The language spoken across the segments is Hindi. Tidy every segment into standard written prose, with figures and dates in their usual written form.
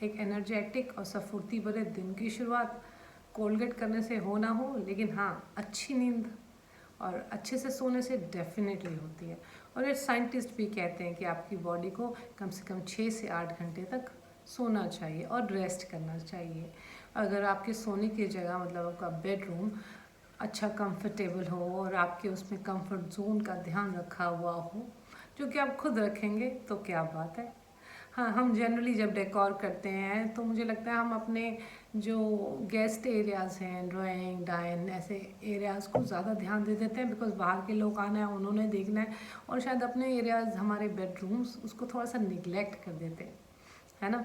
एक एनर्जेटिक और स्फूर्ति भरे दिन की शुरुआत कोलगेट करने से हो ना हो, लेकिन हाँ, अच्छी नींद और अच्छे से सोने से डेफिनेटली होती है। और ये साइंटिस्ट भी कहते हैं कि आपकी बॉडी को कम से कम 6 से 8 घंटे तक सोना चाहिए और रेस्ट करना चाहिए। अगर आपके सोने की जगह मतलब आपका बेडरूम अच्छा कंफर्टेबल हो और आपके उसमें कंफर्ट जोन का ध्यान रखा हुआ हो, जो कि आप खुद रखेंगे, तो क्या बात है। हाँ, हम जनरली जब डेकोर करते हैं तो मुझे लगता है हम अपने जो गेस्ट एरियाज़ हैं, ड्राइंग डाइन ऐसे एरियाज़ को ज़्यादा ध्यान दे देते हैं, बिकॉज बाहर के लोग आना है, उन्होंने देखना है, और शायद अपने एरियाज़ हमारे बेडरूम्स उसको थोड़ा सा निगलेक्ट कर देते हैं, है ना।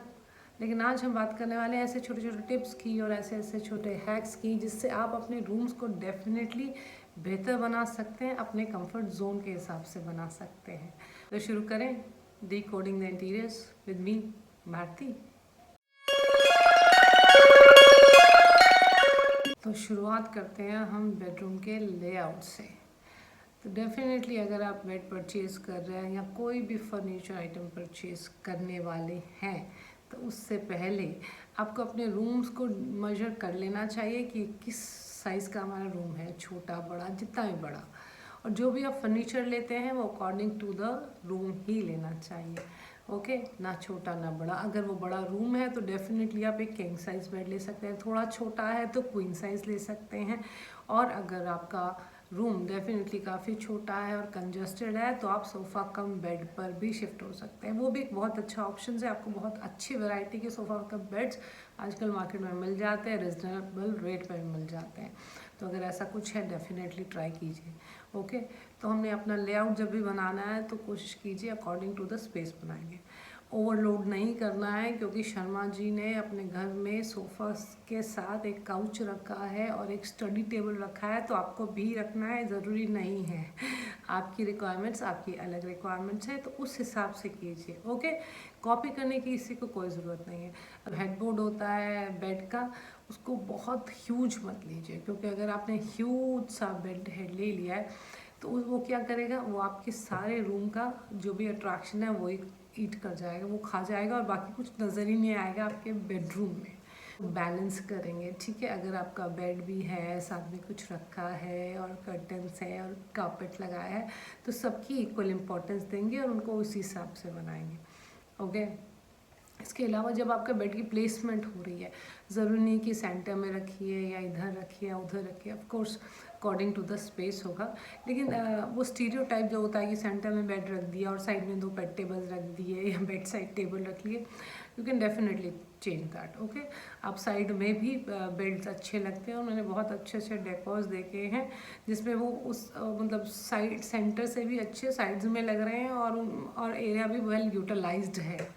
लेकिन आज हम बात करने वाले हैं ऐसे छोटे छोटे टिप्स की और ऐसे ऐसे छोटे हैक्स की, जिससे आप अपने रूम्स को डेफिनेटली बेहतर बना सकते हैं, अपने कंफर्ट जोन के हिसाब से बना सकते हैं। तो शुरू करें decoding the interiors with me, Bharti. तो शुरुआत करते हैं हम बेडरूम के लेआउट से। तो डेफिनेटली अगर आप बेड परचेज़ कर रहे हैं या कोई भी फर्नीचर आइटम परचेज़ करने वाले हैं, तो उससे पहले आपको अपने रूम्स को मेजर कर लेना चाहिए कि किस साइज़ का हमारा रूम है, छोटा बड़ा, जितना भी बड़ा। और जो भी आप फर्नीचर लेते हैं वो अकॉर्डिंग टू द रूम ही लेना चाहिए, ओके, ना छोटा ना बड़ा। अगर वो बड़ा रूम है तो डेफिनेटली आप एक किंग साइज़ बेड ले सकते हैं, थोड़ा छोटा है तो क्वीन साइज़ ले सकते हैं। और अगर आपका रूम डेफिनेटली काफ़ी छोटा है और कंजस्टेड है तो आप सोफ़ा कम बेड पर भी शिफ्ट हो सकते हैं, वो भी एक बहुत अच्छा ऑप्शन है। आपको बहुत अच्छी वैरायटी के सोफ़ा कम बेड्स आजकल मार्केट में मिल जाते हैं, रिजनेबल रेट पर भी मिल जाते हैं। तो अगर ऐसा कुछ है डेफिनेटली ट्राई कीजिए, ओके। तो हमने अपना लेआउट जब भी बनाना है तो कोशिश कीजिए अकॉर्डिंग टू द स्पेस बनाएंगे, ओवरलोड नहीं करना है, क्योंकि शर्मा जी ने अपने घर में सोफ़ा के साथ एक काउच रखा है और एक स्टडी टेबल रखा है, तो आपको भी रखना है, ज़रूरी नहीं है। आपकी रिक्वायरमेंट्स आपकी अलग रिक्वायरमेंट्स है, तो उस हिसाब से कीजिए, ओके। कॉपी करने की किसी को कोई ज़रूरत नहीं है। अब हेडबोर्ड होता है बेड का, उसको बहुत ह्यूज मत लीजिए, क्योंकि अगर आपने ह्यूज सा बेड हेड ले लिया है तो वो क्या करेगा, वो आपके सारे रूम का जो भी अट्रैक्शन है वो ईट कर जाएगा, वो खा जाएगा, और बाकी कुछ नज़र ही नहीं आएगा आपके बेडरूम में। बैलेंस करेंगे, ठीक है। अगर आपका बेड भी है, साथ में कुछ रखा है और कर्टन्स है और कारपेट लगाया है, तो सबकी इक्वल इम्पोर्टेंस देंगे और उनको उसी हिसाब से बनाएंगे, ओके। इसके अलावा जब आपका बेड की प्लेसमेंट हो रही है, ज़रूरी नहीं कि सेंटर में रखिए या इधर रखिए या उधर रखिए, of course according to the space होगा। लेकिन वो स्टीरियोटाइप जो होता है कि सेंटर में बेड रख दिया और साइड में 2 बेड टेबल्स रख दिए या बेड साइड टेबल रख लिए, you can definitely change that, okay. आप साइड में भी बेड्स अच्छे लगते हैं, और मैंने बहुत अच्छे अच्छे डेकोर्स देखे हैं जिसमें वो उस मतलब साइड सेंटर से भी अच्छे साइड्स में लग रहे हैं और एरिया भी वेल यूटिलाइज्ड है,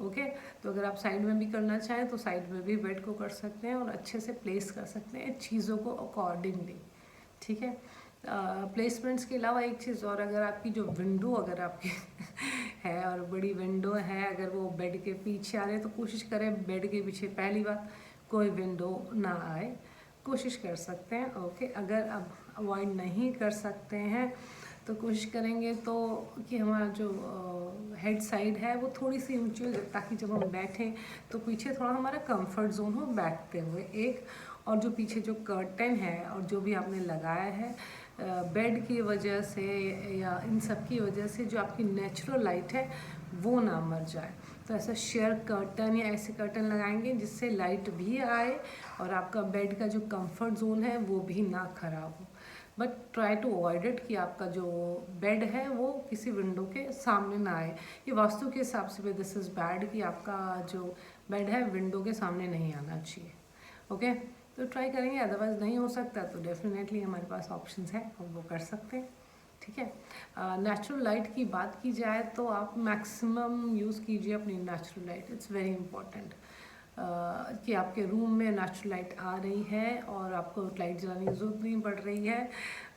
ओके। तो अगर आप साइड में भी करना चाहें तो साइड में भी बेड को कर सकते हैं और अच्छे से प्लेस कर सकते हैं चीज़ों को अकॉर्डिंगली, ठीक है। प्लेसमेंट्स के अलावा एक चीज़ और, अगर आपकी जो विंडो अगर आपकी है और बड़ी विंडो है, अगर वो बेड के पीछे आ रहे हैं तो कोशिश करें बेड के पीछे पहली बात कोई विंडो ना आए, कोशिश कर सकते हैं, ओके। अगर अब अवॉइड नहीं कर सकते हैं तो कोशिश करेंगे तो कि हमारा जो हेड साइड है वो थोड़ी सी ऊंची हो, ताकि जब हम बैठें तो पीछे थोड़ा हमारा कंफर्ट जोन हो बैठते हुए, एक। और जो पीछे जो कर्टन है और जो भी आपने लगाया है बेड की वजह से या इन सब की वजह से, जो आपकी नेचुरल लाइट है वो ना मर जाए, तो ऐसा शेयर कर्टन या ऐसे कर्टन लगाएंगे जिससे लाइट भी आए और आपका बेड का जो कंफर्ट जोन है वो भी ना खराब हो। But try to avoid it कि आपका जो बेड है वो किसी विंडो के सामने ना आए। ये वास्तु के हिसाब से भी दिस इज़ बैड कि आपका जो बेड है विंडो के सामने नहीं आना चाहिए, ओके। तो ट्राई करेंगे, अदरवाइज़ नहीं हो सकता तो डेफिनेटली हमारे पास ऑप्शंस हैं और वो कर सकते हैं, ठीक है। नेचुरल लाइट की बात की जाए तो आप मैक्सिमम यूज़ कीजिए अपनी natural light, it's very important कि आपके रूम में नेचुरल लाइट आ रही है और आपको लाइट जलाने की ज़रूरत नहीं पड़ रही है।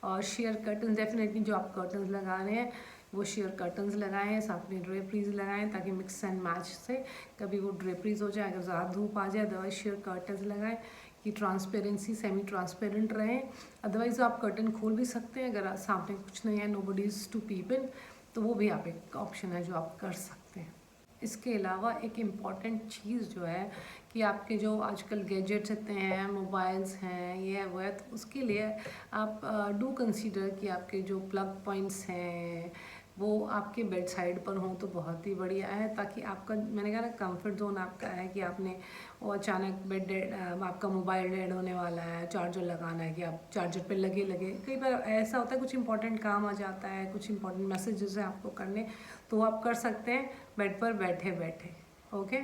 और शेयर कर्टन डेफिनेटली जो आप कर्टन्स लगा रहे हैं वो शेयर कर्टन्स लगाएं, साथ में ड्रेपरीज लगाएं, ताकि मिक्स एंड मैच से कभी वो ड्रेपरीज हो जाए, अगर ज़्यादा धूप आ जाए अदरवाइज शेयर कर्टन्स लगाएं कि ट्रांसपेरेंसी सेमी ट्रांसपेरेंट रहे। अदरवाइज़ आप कर्टन खोल भी सकते हैं, अगर सामने कुछ नहीं है, नोबडी इज़ टू पीप इन, तो वो भी आप एक ऑप्शन है जो आप कर सकते हैं। इसके अलावा एक इम्पॉर्टेंट चीज़ जो है कि आपके जो आजकल गैजेट्स इतने हैं, मोबाइल्स हैं, ये है वो है, तो उसके लिए आप डू कंसीडर कि आपके जो प्लग पॉइंट्स हैं वो आपके बेड साइड पर हों तो बहुत ही बढ़िया है, ताकि आपका, मैंने कहा ना, कंफर्ट जोन आपका है कि आपने वो अचानक बेड डेड, आपका मोबाइल डेड होने वाला है, चार्जर लगाना है कि आप चार्जर पे लगे लगे, कई बार ऐसा होता है कुछ इंपॉर्टेंट काम आ जाता है, कुछ इंपॉर्टेंट मैसेजेस हैं आपको करने, तो आप कर सकते हैं बेड पर बैठे बैठे। ओके,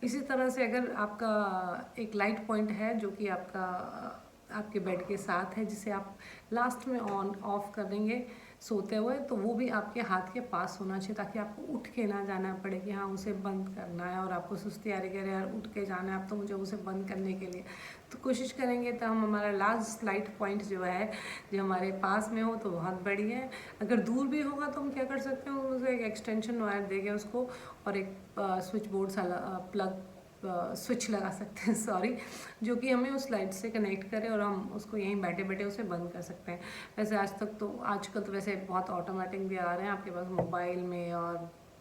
इसी तरह से अगर आपका एक लाइट पॉइंट है जो कि आपके बेड के साथ है, जिसे आप लास्ट में ऑन ऑफ करेंगे सोते हुए, तो वो भी आपके हाथ के पास होना चाहिए, ताकि आपको उठ के ना जाना पड़े कि हाँ उसे बंद करना है और आपको सुस्ती आ रही है, यार उठ के जाना है अब तो मुझे उसे बंद करने के लिए। तो कोशिश करेंगे तो हम हमारा लास्ट लाइट पॉइंट जो है जो हमारे पास में हो तो बहुत बढ़िया है। अगर दूर भी होगा तो हम क्या कर सकते हैं, उसे एक एक्सटेंशन वायर देंगे उसको, और एक स्विच बोर्ड सा प्लग स्विच लगा सकते हैं सॉरी, जो कि हमें उस लाइट से कनेक्ट करे और हम उसको यहीं बैठे बैठे उसे बंद कर सकते हैं। वैसे आजकल तो वैसे बहुत ऑटोमेटिक भी आ रहे हैं आपके पास मोबाइल में, और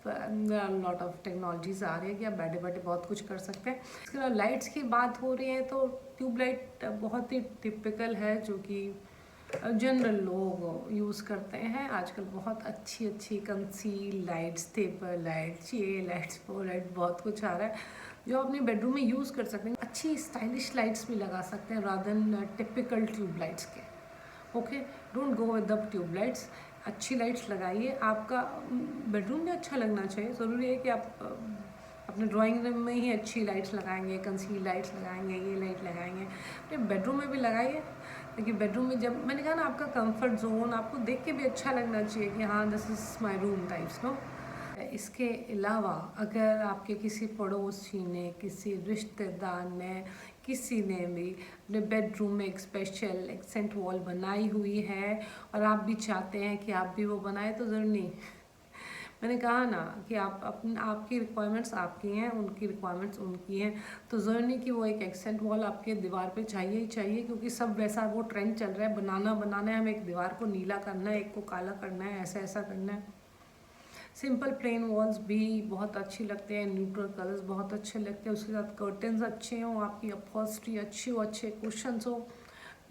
लॉट ऑफ टेक्नोलॉजीज आ रही है कि आप बैठे बैठे बहुत कुछ कर सकते हैं। इसके अलावा लाइट्स की बात हो रही है तो ट्यूबलाइट बहुत ही टिपिकल है जो कि जनरल लोग यूज़ करते हैं आजकल। बहुत अच्छी अच्छी कंसील लाइट्स, टेपर लाइट, चे लाइट्स, वो लाइट, बहुत कुछ आ रहा है जो अपने बेडरूम में यूज़ कर सकते हैं। अच्छी स्टाइलिश लाइट्स भी लगा सकते हैं rather than typical tube lights के। Okay, don't go with the tube lights, अच्छी लाइट्स लगाइए। आपका बेडरूम भी अच्छा लगना चाहिए, ज़रूरी है कि आप अपने ड्राइंग रूम में ही अच्छी लाइट्स लगाएंगे, कंसील लाइट्स लगाएंगे, ये लाइट लगाएंगे, अपने बेडरूम में भी लगाइए। लेकिन बेडरूम में, जब मैंने कहा ना, आपका कंफर्ट जोन आपको देख के भी अच्छा लगना चाहिए कि हाँ this is my room types, no. इसके अलावा अगर आपके किसी पड़ोसी ने, किसी रिश्तेदार ने, किसी ने भी अपने बेडरूम में एक स्पेशल एक्सेंट वॉल बनाई हुई है और आप भी चाहते हैं कि आप भी वो बनाए, तो ज़रूर नहीं, मैंने कहा ना कि आपकी रिक्वायरमेंट्स आपकी हैं, उनकी रिक्वायरमेंट्स उनकी हैं, तो ज़रूरी नहीं कि वो एक एक्सेंट वॉल आपके दीवार पे चाहिए ही चाहिए, क्योंकि सब वैसा वो ट्रेंड चल रहा है, बनाना है, हमें एक दीवार को नीला करना है, एक को काला करना है, ऐसा ऐसा करना है। सिंपल प्लेन वॉल्स भी बहुत अच्छी लगते हैं, न्यूट्रल कलर्स बहुत अच्छे लगते हैं, उसके साथ कर्टन्स अच्छे हों, आपकी अपहोल्स्ट्री अच्छी हो, अच्छे कुशन्स हो,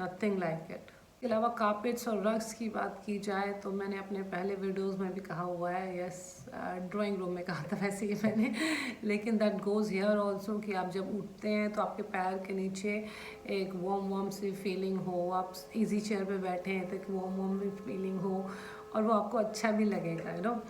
नथिंग लाइक इट। इसके अलावा कारपेट्स और रग्स की बात की जाए तो मैंने अपने पहले वीडियोस में भी कहा हुआ है, यस, ड्राइंग रूम में कहा था वैसे ही मैंने, लेकिन दैट गोज़ हियर ऑल्सो, कि आप जब उठते हैं तो आपके पैर के नीचे एक वार्म सी फीलिंग हो, आप इजी चेयर पे बैठे हैं तो एक वार्म फीलिंग हो, और वो आपको अच्छा भी लगेगा, यू नो।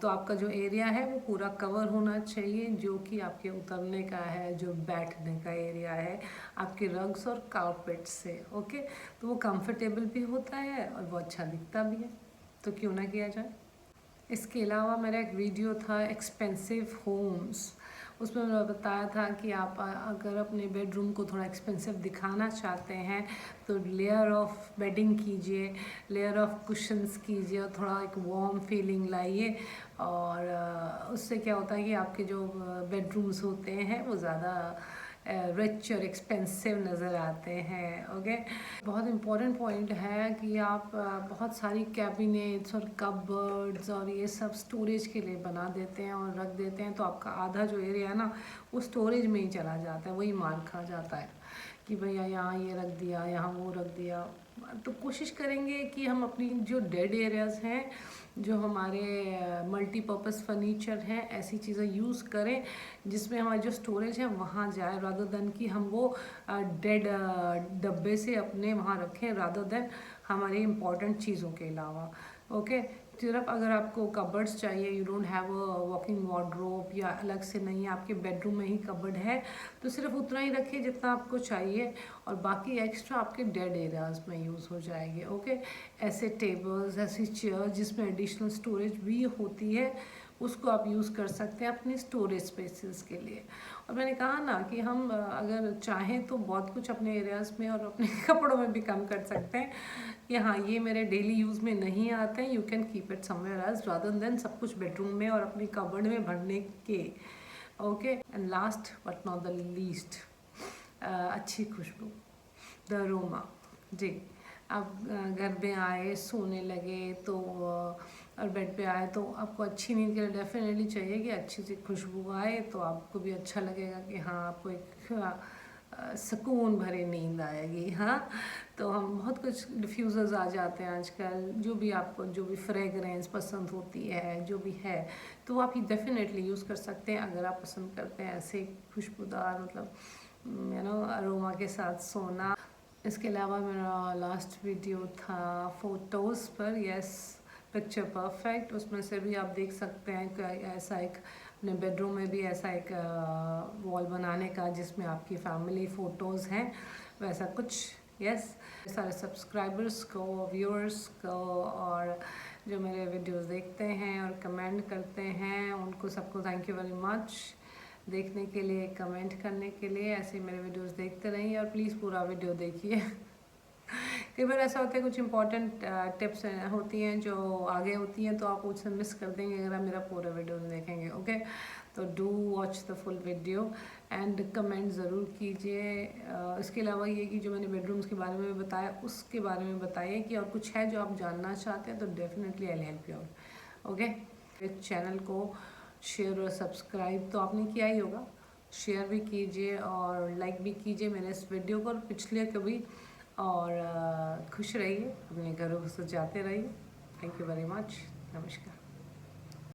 तो आपका जो एरिया है वो पूरा कवर होना चाहिए, जो कि आपके उतरने का है, जो बैठने का एरिया है, आपके रग्स और कारपेट से। ओके, तो वो कंफर्टेबल भी होता है और वो अच्छा दिखता भी है, तो क्यों ना किया जाए। इसके अलावा मेरा एक वीडियो था एक्सपेंसिव होम्स, उसमें मैंने बताया था कि आप अगर अपने बेडरूम को थोड़ा एक्सपेंसिव दिखाना चाहते हैं तो लेयर ऑफ बेडिंग कीजिए, लेयर ऑफ कुशन्स कीजिए, और थोड़ा एक वार्म फीलिंग लाइए, और उससे क्या होता है कि आपके जो बेडरूम्स होते हैं वो ज़्यादा रिच और एक्सपेंसिव नज़र आते हैं। ओके, बहुत इम्पॉर्टेंट पॉइंट है कि आप बहुत सारी कैबिनेट्स और कबर्ड्स और ये सब स्टोरेज के लिए बना देते हैं और रख देते हैं, तो आपका आधा जो एरिया है ना वो स्टोरेज में ही चला जाता है, वही मार खा जाता है कि भैया यहाँ ये रख दिया, यहाँ वो रख दिया। तो कोशिश करेंगे कि हम अपनी जो डेड एरियाज़ हैं, जो हमारे मल्टीपर्पज़ फर्नीचर हैं, ऐसी चीज़ें यूज़ करें जिसमें हमारी जो स्टोरेज है वहाँ जाए, रादर देन कि हम वो डेड डब्बे से अपने वहाँ रखें, रादर देन हमारी इम्पॉर्टेंट चीज़ों के अलावा। ओके, सिर्फ अगर आपको कबर्ड्स चाहिए, you don't have a walking wardrobe, या अलग से नहीं है, आपके बेडरूम में ही कबर्ड है, तो सिर्फ उतना ही रखिए जितना आपको चाहिए, और बाकी एक्स्ट्रा आपके डेड एरियाज़ में यूज़ हो जाएंगे। ओके, ऐसे टेबल्स, ऐसी चेयर जिसमें एडिशनल स्टोरेज भी होती है, उसको आप यूज़ कर सकते हैं अपने स्टोरेज स्पेसेस के लिए। और मैंने कहा ना कि हम अगर चाहें तो बहुत कुछ अपने एरियाज़ में और अपने कपड़ों में भी कम कर सकते हैं कि हाँ ये मेरे डेली यूज़ में नहीं आते हैं, you can keep it somewhere else rather than सब कुछ बेडरूम में और अपनी कबर्ड में भरने के। Okay, and last but not the least, अच्छी खुशबू, द अरोमा। जी, आप घर में आए, सोने लगे तो और बेड पे आए तो आपको अच्छी नींद के लिए डेफिनेटली चाहिए कि अच्छी सी खुशबू आए, तो आपको भी अच्छा लगेगा कि हाँ आपको एक सुकून भरी नींद आएगी। हाँ, तो हम बहुत कुछ डिफ्यूज़र्स आ जाते हैं आजकल, जो भी आपको जो भी फ्रेगरेंस पसंद होती है जो भी है, तो आप ये डेफिनेटली यूज़ कर सकते हैं अगर आप पसंद करते हैं ऐसे खुशबूदार मतलब अरोमा के साथ सोना। इसके अलावा मेरा लास्ट वीडियो था फ़ोटोज़ पर, यस पिक्चर परफेक्ट, उसमें से भी आप देख सकते हैं कि ऐसा एक अपने बेडरूम में भी ऐसा एक वॉल बनाने का जिसमें आपकी फैमिली फ़ोटोज़ हैं, वैसा कुछ। यस, सारे सब्सक्राइबर्स को, व्यूअर्स को और जो मेरे वीडियोस देखते हैं और कमेंट करते हैं उनको सबको थैंक यू वेरी मच देखने के लिए, कमेंट करने के लिए। ऐसे मेरे वीडियोस देखते रहिए और प्लीज़ पूरा वीडियो देखिए। कई बार ऐसा होता है कुछ इंपॉर्टेंट टिप्स होती हैं जो आगे होती हैं तो आप उससे मिस कर देंगे अगर आप मेरा पूरा वीडियो नहीं देखेंगे। ओके, तो do watch the full video and comment ज़रूर कीजिए। इसके अलावा ये कि जो मैंने बेडरूम्स के बारे में बताया उसके बारे में बताइए कि और कुछ है जो आप जानना चाहते हैं तो definitely I help you out. Okay, इस चैनल को शेयर और सब्सक्राइब तो आपने किया ही होगा, शेयर भी कीजिए और लाइक भी कीजिए मैंने इस वीडियो को और पिछले को भी। और खुश रहिए, अपने घरों को सजाते रहिए। थैंक यू वेरी मच, नमस्कार।